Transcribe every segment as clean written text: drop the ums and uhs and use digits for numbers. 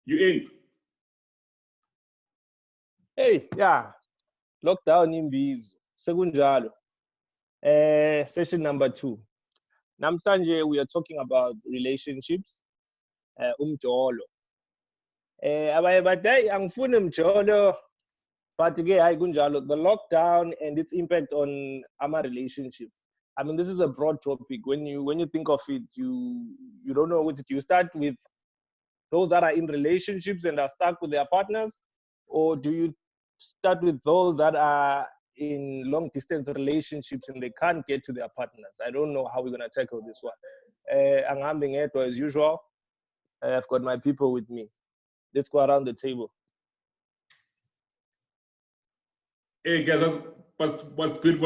You in? Hey, yeah. Lockdown Imbizo. Sekunjalo. Session number 2. Namhlanje we are talking about relationships. Umjolo. Abaye bathi angifuni umjolo, but ke hayi kunjalo. The lockdown and its impact on our relationship. I mean, this is a broad topic. When you think of it, you don't know what to do. You start with those that are in relationships and are stuck with their partners, or do you start with those that are in long distance relationships and they can't get to their partners? I don't know how we're going to tackle this one. Angihambing edwa as usual. I've got my people with me. Let's go around the table. Hey guys, what's good,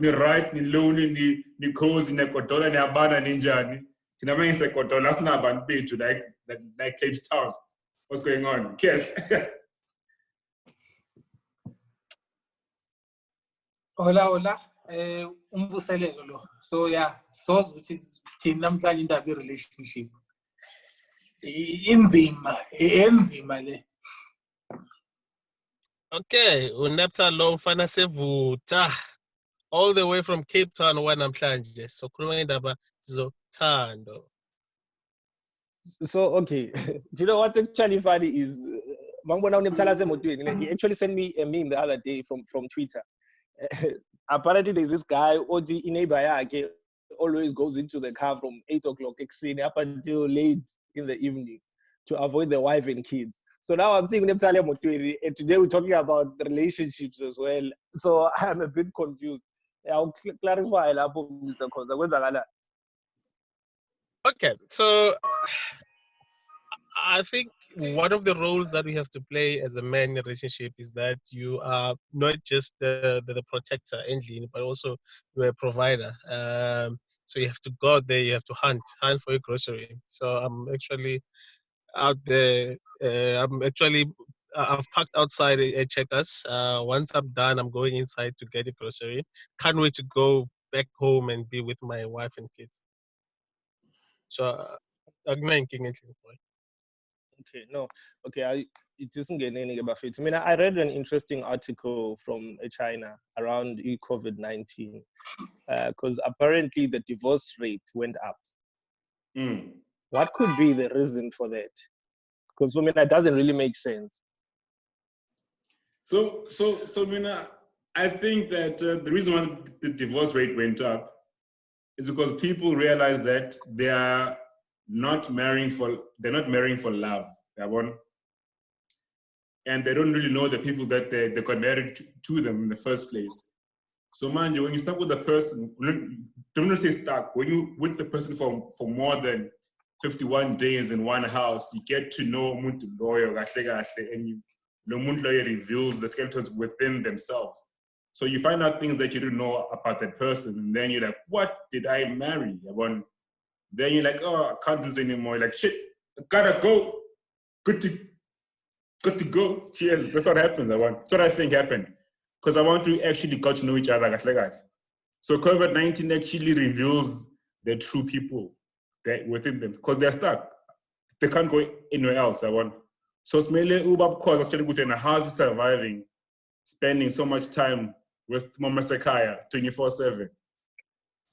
ni right, ni lonely, ni cozy, ni kotola, ni abana, ni njani. Tina mangise kotola, asina abantu bethu like Cape Town. What's going on? Kes. Hola. Umvuselelo lo. So yeah, soz ukuthi thina namhlanje indaba relationship. Enzima le. Okay, unapta lo mfana sevuta all the way from Cape Town namhlanje. So khuluma indaba zothando. So okay, do you know what's actually funny is he actually sent me a meme the other day from Twitter. Apparently there's this guy Odi Inebaya always goes into the car from 8 o'clock up until late in the evening to avoid the wife and kids. So now I'm seeing them and today we're talking about relationships as well. So I'm a bit confused. I'll clarify Mr. Koza. Okay, so I think one of the roles that we have to play as a man in a relationship is that you are not just the protector, ending, but also you're a provider. So you have to go out there, you have to hunt for your grocery. So I'm actually out there. I've parked outside at Checkers. Once I'm done, I'm going inside to get a grocery. Can't wait to go back home and be with my wife and kids. So it isn't getting any about it. I mean, I read an interesting article from China around COVID-19 because apparently the divorce rate went up. What could be the reason for that? Because for me, that doesn't really make sense. So, Mina, I think that the reason why the divorce rate went up is because people realize that they're not marrying for love. And they don't really know the people that they got married to them in the first place. So mind you, when you stuck with a person, don't say stuck, when you with the person for more than 51 days in one house, you get to know umuntu loyo kahle kahle, and lo muntu loyo reveals the skeletons within themselves. So you find out things that you didn't know about that person, and then you're like, what did I marry? Then you're like, oh, I can't do this anymore. You're like, shit, I gotta go. Good to go. Cheers. That's what happens. That's what I think happened. Because I want to actually got to know each other. So COVID-19 actually reveals the true people that within them, because they're stuck. They can't go anywhere else. So Smele Uber, because actually good in a house surviving, spending so much time with Mama Sekaya 24/7.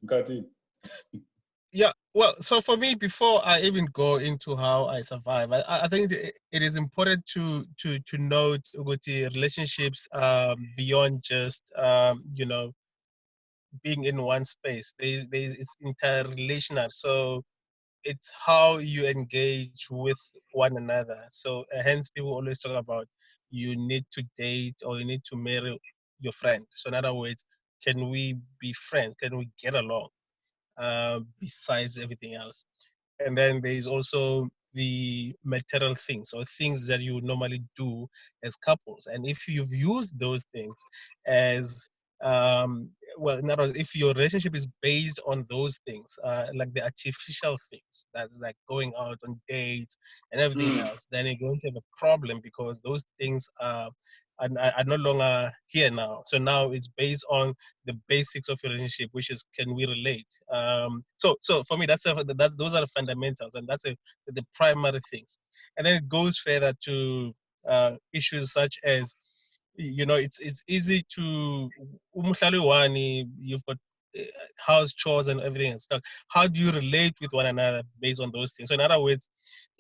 Got it. Yeah, well, so for me, before I even go into how I survive, I think it is important to note with the relationships beyond just being in one space. It's interrelational. So it's how you engage with one another. So hence people always talk about you need to date or you need to marry your friend. So in other words, can we be friends? Can we get along? Besides everything else. And then there's also the material things or things that you would normally do as couples. And if you've used those things as well, in other words, if your relationship is based on those things, like the artificial things, that's like going out on dates and everything else, then you're going to have a problem because those things are no longer here now. So now it's based on the basics of your relationship, which is, can we relate? So for me, those are the fundamentals, and that's the primary things. And then it goes further to issues such as, it's easy to, you've got house chores and everything and stuff. How do you relate with one another based on those things? So in other words,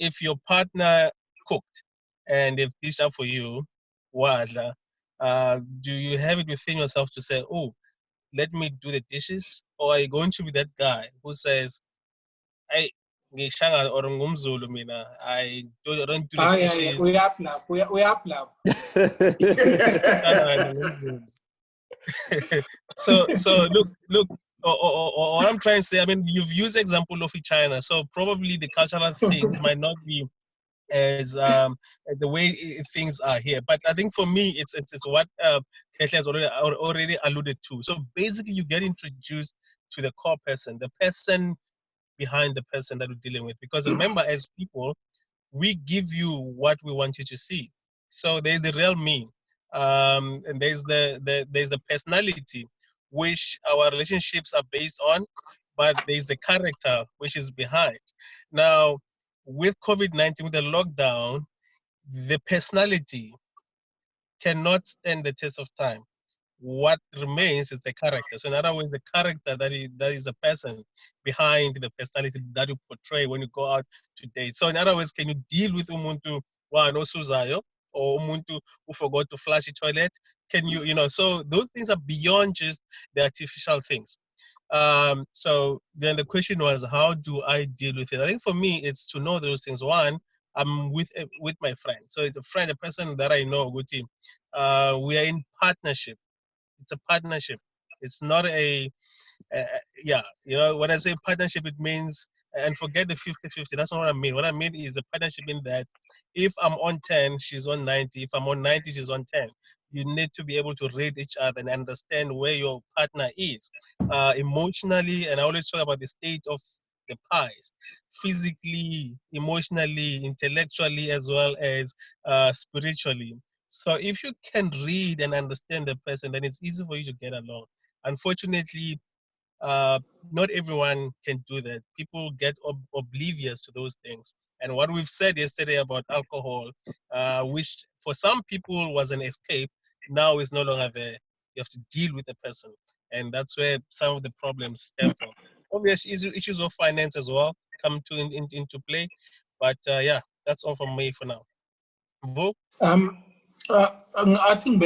if your partner cooked and they've dished up for you, do you have it within yourself to say, oh, let me do the dishes? Or are you going to be that guy who says, hey, ngishanga or ngumzulu mina, I don't do the dishes. So look, or what I'm trying to say, I mean, you've used the example of China, so probably the cultural things might not be as the way things are here. But I think for me, it's what Kehle has already alluded to. So basically, you get introduced to the core person, the person behind the person that we're dealing with. Because remember, as people, we give you what we want you to see. So there's the real me, and there's the personality, which our relationships are based on, but there's the character which is behind. Now, with COVID-19, with the lockdown, the personality cannot stand the test of time. What remains is the character. So in other words, the character that is the person behind the personality that you portray when you go out to date. So in other words, can you deal with umuntu wa no suzayo or umuntu who forgot to flush the toilet? Can you, so those things are beyond just the artificial things. So then the question was, how do I deal with it? I think for me, it's to know those things. One, I'm with my friend. So it's a person that I know, good team. We are in partnership. It's a partnership. It's not when I say partnership, it means, and forget the 50-50, that's not what I mean. What I mean is a partnership in that if I'm on 10, she's on 90. If I'm on 90, she's on 10. You need to be able to read each other and understand where your partner is emotionally. And I always talk about the state of the pies, physically, emotionally, intellectually, as well as spiritually. So if you can read and understand the person, then it's easy for you to get along. Unfortunately, not everyone can do that. People get oblivious to those things. And what we've said yesterday about alcohol, which for some people was an escape, now is no longer there. You have to deal with the person. And that's where some of the problems stem from. Obviously, issues of finance as well come into play. But yeah, that's all from me for now. Vo? I think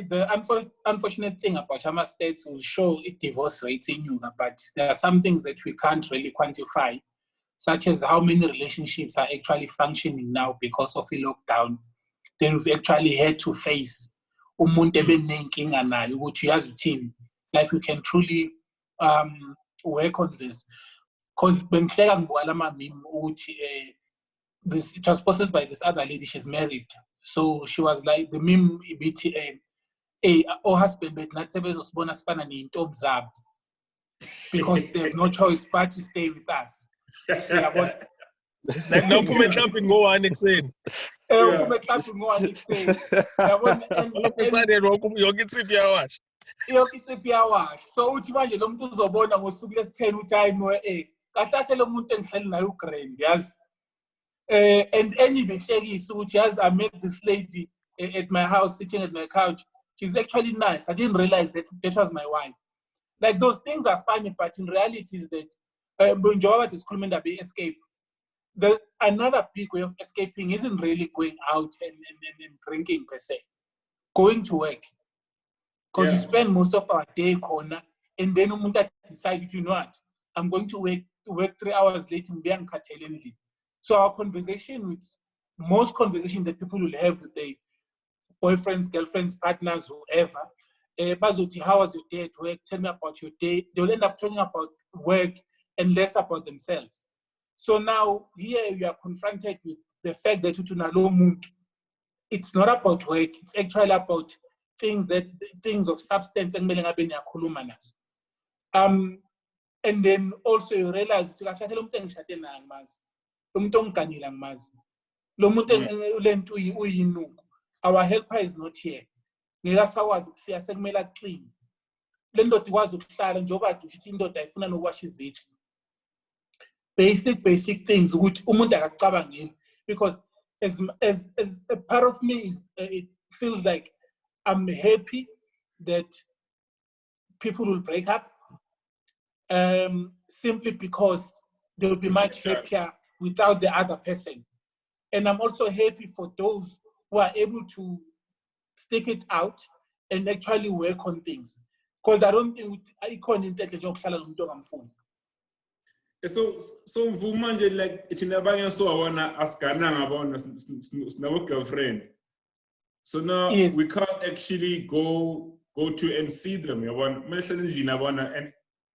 the unfortunate thing about Chama states will show divorce rates in Yuga, but there are some things that we can't really quantify, such as how many relationships are actually functioning now because of the lockdown. They've actually had to face which has a team, like we can truly work on this. Because it was posted by this other lady, she's married. So she was like, the meme, oh husband, but not was bonus fan and in Tom Zab. Because they have no choice but to stay with us. It's like no pume clapping go on explain. Pume clapping go on explain. So uthi lo muntu uzobona ngosuku lesi10 uthi hayi no kahle lo muntu engihleli naye ugrand yazi. And any behlekisa ukuthi yazi I met this lady at my house sitting at my couch. She's actually nice. I didn't realize that was my wife. Like those things are funny, but in reality is that Bunjoba is calling that be escape. Another big way of escaping isn't really going out and drinking per se. Going to work. Because you spend most of our day corner and then you decide, you know what, I'm going to work 3 hours later and be. So our most conversation that people will have with their boyfriends, girlfriends, partners, whoever, how was your day at work? Tell me about your day. They'll end up talking about work and less about themselves. So now here you are confronted with the fact that you do not know mood. it's not about work. It's actually about things of substance and and then also you realize our helper is not here. Clean. Basic things which because as a part of me is it feels like I'm happy that people will break up simply because they will be much happier without the other person. And I'm also happy for those who are able to stick it out and actually work on things. Because I don't think I can't intelligence so manje like it's never so I wanna ask about girlfriend. So now yes. we can't actually go to and see them.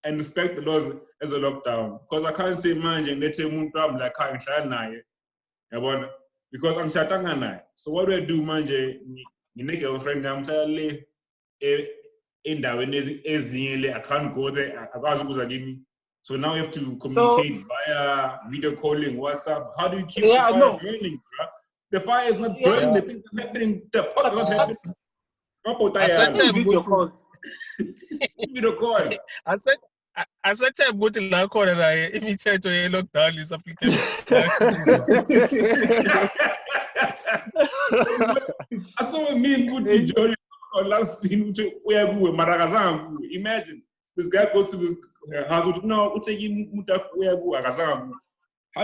And respect the laws as a lockdown. Because I can't say manje let's say I'm like because I'm shatanga. So what do I do manje? You make a friend I'm in I can't go there. So now you have to communicate via video calling, WhatsApp. How do you keep the fire burning, bro? The fire is not burning, the things are happening, the pot is not happening. Video calls. Video call. I said time go to la corner imithetho ye lockdown is applicable. I saw me Guti Jory on last scene where we Maragazam. Imagine this guy goes to this house. No, how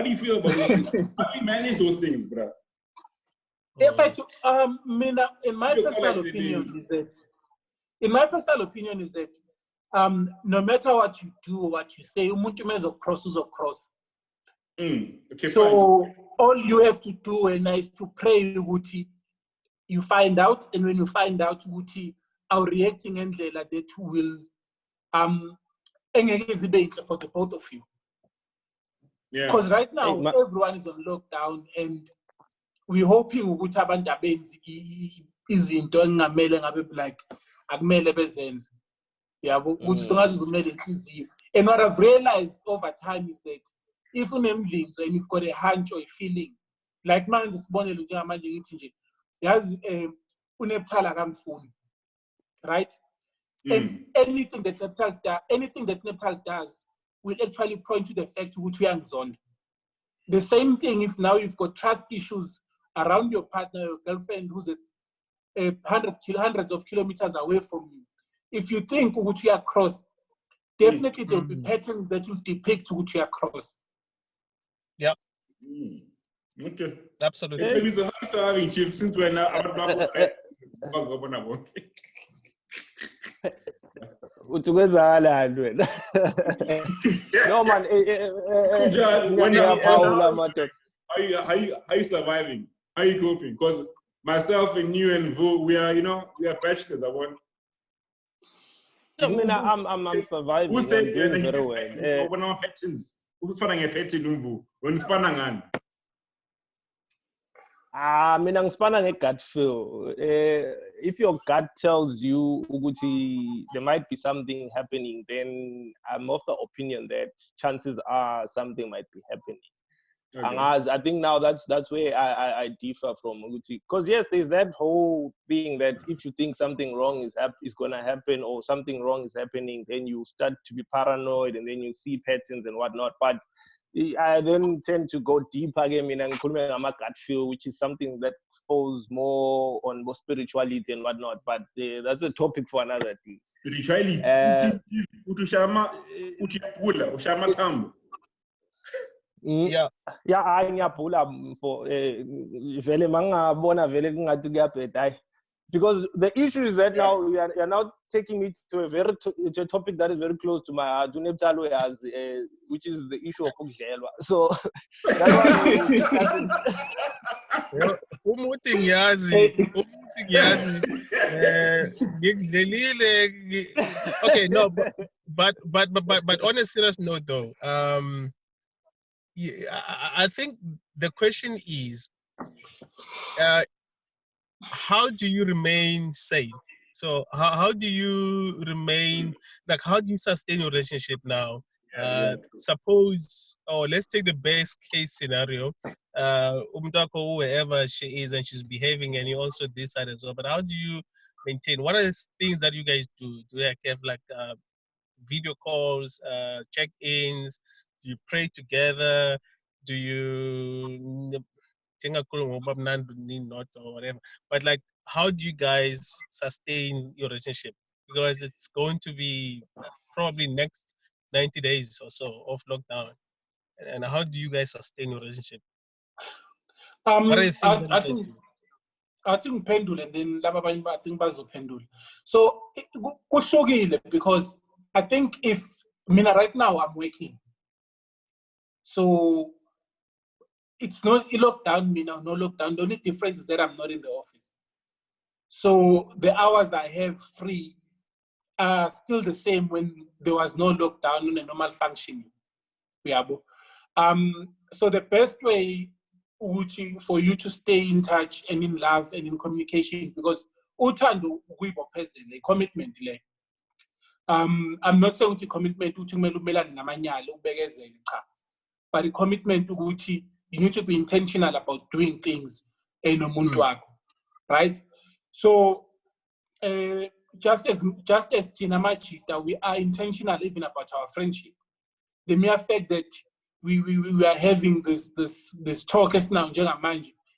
do you feel about those things? How do you manage those things, bro? In fact, in my personal opinion is that no matter what you do or what you say, umuntu crosses across. Okay, so fine. All you have to do is to pray Guti. You find out, and when you find out Guti, our reacting and that will for the both of you. Yeah. Because right now everyone is on lockdown and we're hoping ukuthi abantu abenzi izinto engamele ngabe like akumele bezenze. Yabo ukuthi songazizumele inhliziyo. And what I've realized over time is that if unemdlinzo and you've got a hunch or a feeling like manje sibonele njengamanje ngithi nje yazi unebuthaka kamfuni, right? And anything that Neptal does will actually point to the fact which we are zoned. The same thing if now you've got trust issues around your partner, your girlfriend who's hundreds of kilometers away from you. If you think which you are cross, definitely there'll be patterns that will depict which you are cross. Yep. Okay. Absolutely. It's maybe so hard to having chief since we're now No man, how you surviving? How you coping? Because myself and you and Vo, we are bachelors. I'm surviving. Who said I'm doing very well. Who's finding a petting when it's fun? Mina ngisifana nge-gut feel. If your gut tells you ukuthi there might be something happening, then I'm of the opinion that chances are something might be happening. Okay. I think now that's where I differ from ukuthi, because yes, there's that whole thing that if you think something wrong is gonna happen or something wrong is happening, then you start to be paranoid and then you see patterns and whatnot. But I then tend to go deeper again in gut feel, which is something that falls more on more spirituality and whatnot. But that's a topic for another thing. Spirituality. Yeah, ngiyabhula for vele mangabona vele kungathi kuyabheda. Because the issue is that now you're now taking me to a topic that is very close to my heart, which is the issue of ukudlelwa. So that's okay, no, but on a serious note though, I think the question is, how do you remain sane? So how do you remain, like, how do you sustain your relationship now? Yeah. Suppose, or let's take the best case scenario. Umtako, wherever she is, and she's behaving, and you also decide as well. But how do you maintain? What are the things that you guys do? Do you have like video calls, check-ins? Do you pray together? Do you not or whatever? But like, how do you guys sustain your relationship? Because it's going to be probably next 90 days or so of lockdown. And how do you guys sustain your relationship? What are the things that you guys do? I think pendule and then laba abanye I think bazophendula. So kuhlukile because I think if mina right now I'm working. So it's not a lockdown, mina no lockdown. The only difference is that I'm not in the office. So the hours I have free are still the same when there was no lockdown and a normal functioning. So the best way for you to stay in touch and in love and in communication, because uthando kuyibophezela, a commitment le. I'm not saying ukuthi commitment ukuthi kumele umelane namanyala ubekezele cha, but a commitment ukuthi you need to be intentional about doing things enomuntu wakho, right? So just as Tina Machita, we are intentional even about our friendship. The mere fact that we are having this talk as now,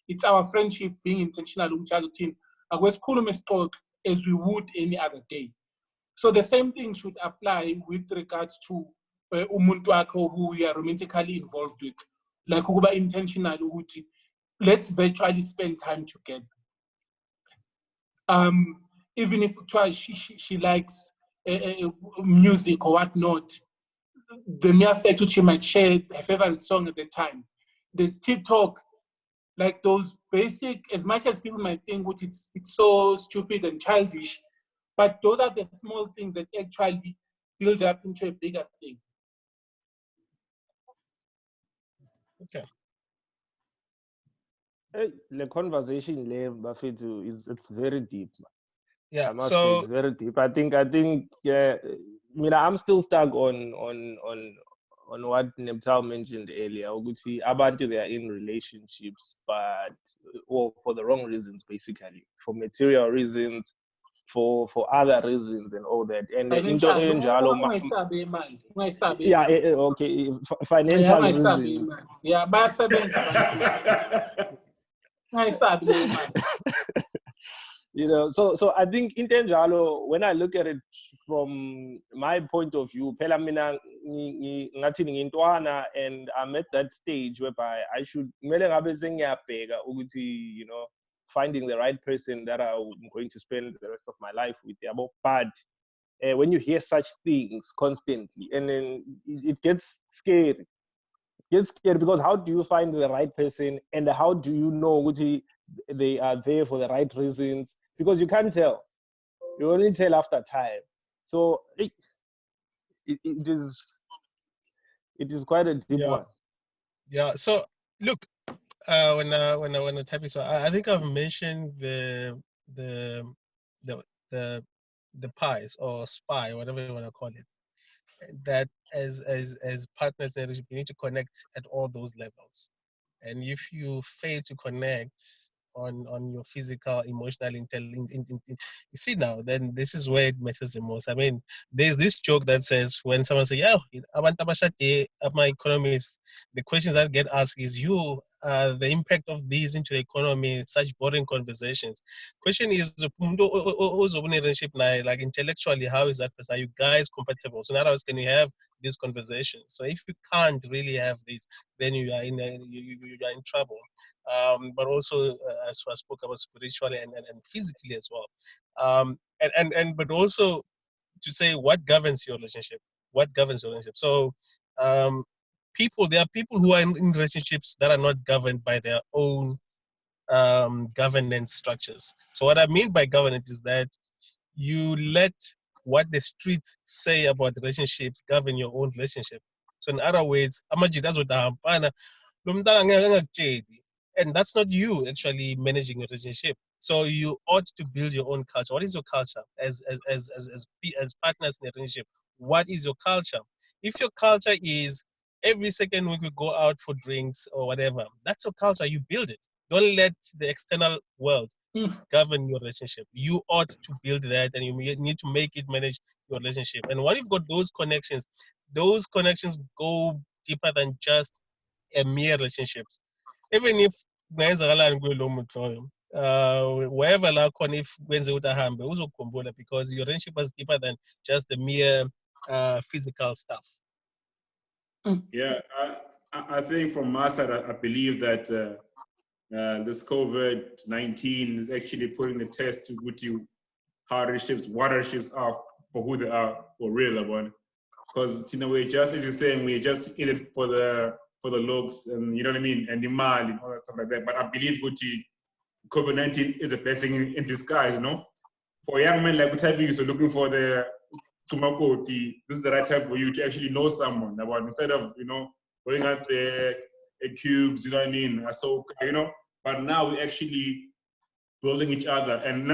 it's our friendship being intentional as we would any other day. So the same thing should apply with regards to umuntu wakho who we are romantically involved with. Like ukuba intentional ukuthi let's virtually spend time together. Even if she likes music or whatnot, the mere fact that she might share her favorite song at the time, there's TikTok, like those basic, as much as people might think it's so stupid and childish, but those are the small things that actually build up into a bigger thing. Okay. The conversation there, Bafetu, it's very deep. Yeah. I must say it's very deep. I think yeah. I'm still stuck on what Neptal mentioned earlier. Abantu, they are in relationships, but for the wrong reasons, basically, for material reasons, for other reasons, and all that. And yeah, okay, financial reasons. Yeah, you know, so I think in Tenjalo, when I look at it from my point of view, and I'm at that stage whereby I should, you know, finding the right person that I'm going to spend the rest of my life with. But when you hear such things constantly, and then it gets scary. Because how do you find the right person, and how do you know they are there for the right reasons? Because you can't tell. You only tell after time. So it is quite a deep one. Yeah. So look, when I type it, so I think I've mentioned the pies or spy, whatever you want to call it. That as partners, we need to connect at all those levels. And if you fail to connect on your physical, emotional, intelligence, you see now, then this is where it matters the most. I mean, there's this joke that says when someone says, "Yeah, my economies," the questions that get asked is, the impact of these into the economy, such boring conversations. Question is, relationship now, like intellectually, how is that person? Are you guys compatible? So in other words, can you have these conversations? So if you can't really have this, then you are in trouble. But also, as I spoke about spiritually and physically as well. But also to say what governs your relationship. What governs your relationship? So there are people who are in relationships that are not governed by their own governance structures. So what I mean by governance is that you let what the streets say about relationships govern your own relationship. So in other words, and that's not you actually managing your relationship. So you ought to build your own culture. What is your culture as partners in a relationship? What is your culture? If your culture is every second week we go out for drinks or whatever, that's your culture. You build it. Don't let the external world govern your relationship. You ought to build that, and you need to make it manage your relationship. And when you've got those connections go deeper than just a mere relationships. Even if kungenzakalani kulo muntu loyo, wherever la khona, if kwenze ukuthi ahambe uzokukhumbula, because your relationship was deeper than just the mere physical stuff. Yeah, I think from my side, I believe that this COVID-19 is actually putting the test to how relationships, what relationships are for who they are for real one. Because we're just, as you're saying, we're just in it for the looks, and you know what I mean, and the mal and all that stuff like that. But I believe COVID-19 is a blessing in disguise, For a young man like Imbizo, so looking for the Tumakoti, this is the right time for you to actually know someone. Instead of, going out there, cubes, you know what I mean, Ahsoka, But now we're actually building each other, and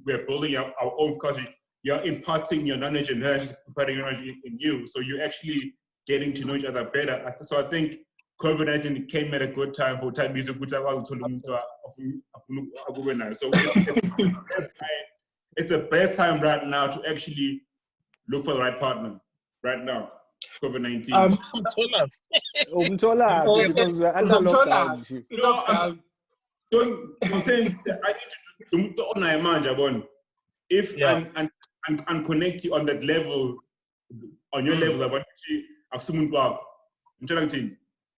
we're building our own culture. You're imparting your knowledge in her, she's imparting your knowledge in you. So you're actually getting to know each other better. So I think COVID-19 came at a good time for Imbizo. So it's the best time right now to actually look for the right partner. Right now, COVID-19. Umjolo, because we're under lockdown. So I'm saying I need to honor manje, if I'm connecting on that level, on your level,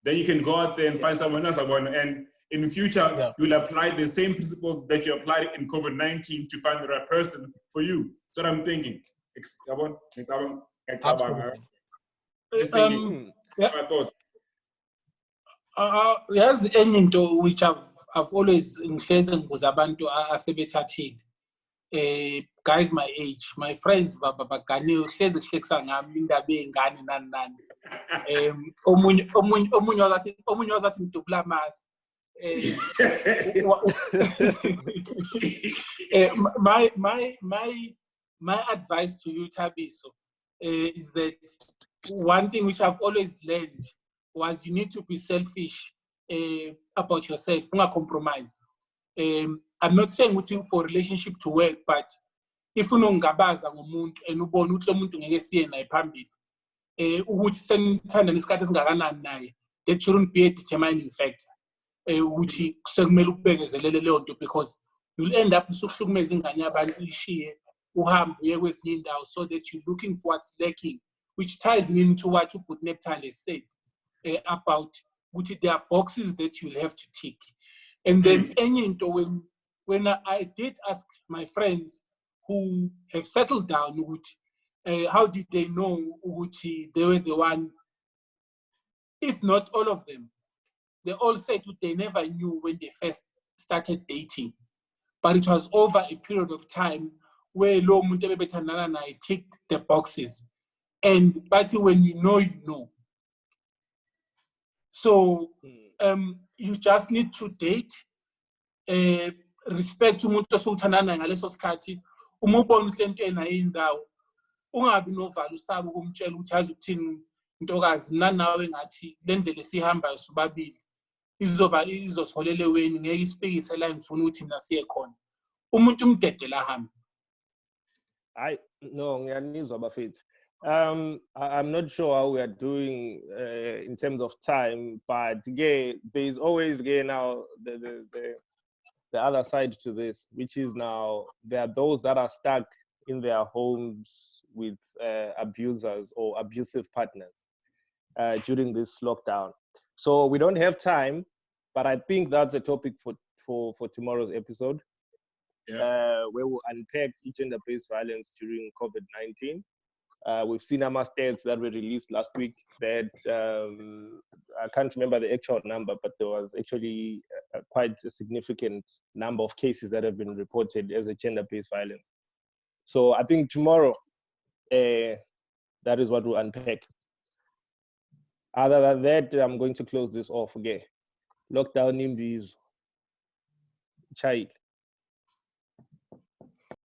then you can go out there and find someone else, and in the future you'll apply the same principles that you applied in COVID-19 to find the right person for you. That's what I'm thinking. Absolutely. Just thinking. My thoughts. There's enye into which I've always ngihlezi ngibuza abantu asebethathile. Guys my age, my friends baganiwe hlezi kuhlekisa ngami indaba ey'ngane nani. Omunye wazathi ngidubula amasi. My advice to you, Imbizo, is that one thing which I've always learned was you need to be selfish about yourself. Don't compromise. I'm not saying looking for relationship to work, but if you unongabaza ngomuntu and ubona ukuthi lo muntu ngeke siye naye phambili, ukuthi senithanda nesikhathi esingakanani naye, that shouldn't be a determining factor. Ukuthi sekumele ukubekezelele leyo nto, because you'll end up usuhlukumeza ingane yabantu ishiye uhambe uye kwezinye indawo, so that you're looking for what's lacking, which ties into what Good Neptile said about which there are boxes that you'll have to tick. And then when I did ask my friends who have settled down, how did they know they were the one? If not all of them, they all said they never knew when they first started dating, but it was over a period of time where lo muntu ebebethandana naye ticked the boxes. And but when you know. So you just need to date, respect umuntu osuthandana ngaleso sikhathi. Uma ubona ukuthi lento enayo indawo, ungabi novalo usaba ukumtshela ukuthi yazi ukuthini ntokazi, mina nawe ngathi le ndlela esihambayo sobabili izosiholela eweni, ngeke isifikise la ngifuna ukuthi mina siye khona. Umuntu umdedela hambe. No, ngiyanizwa bafethu. I'm not sure how we are doing in terms of time, but there is always now the other side to this, which is now there are those that are stuck in their homes with abusers or abusive partners during this lockdown. So we don't have time, but I think that's a topic for tomorrow's episode, where we'll unpack gender-based violence during COVID-19. We've seen AMA stats that were released last week that I can't remember the actual number, but there was actually quite a significant number of cases that have been reported as a gender-based violence. So I think tomorrow, that is what we'll unpack. Other than that, I'm going to close this off again. Lockdown Imbizo. Child.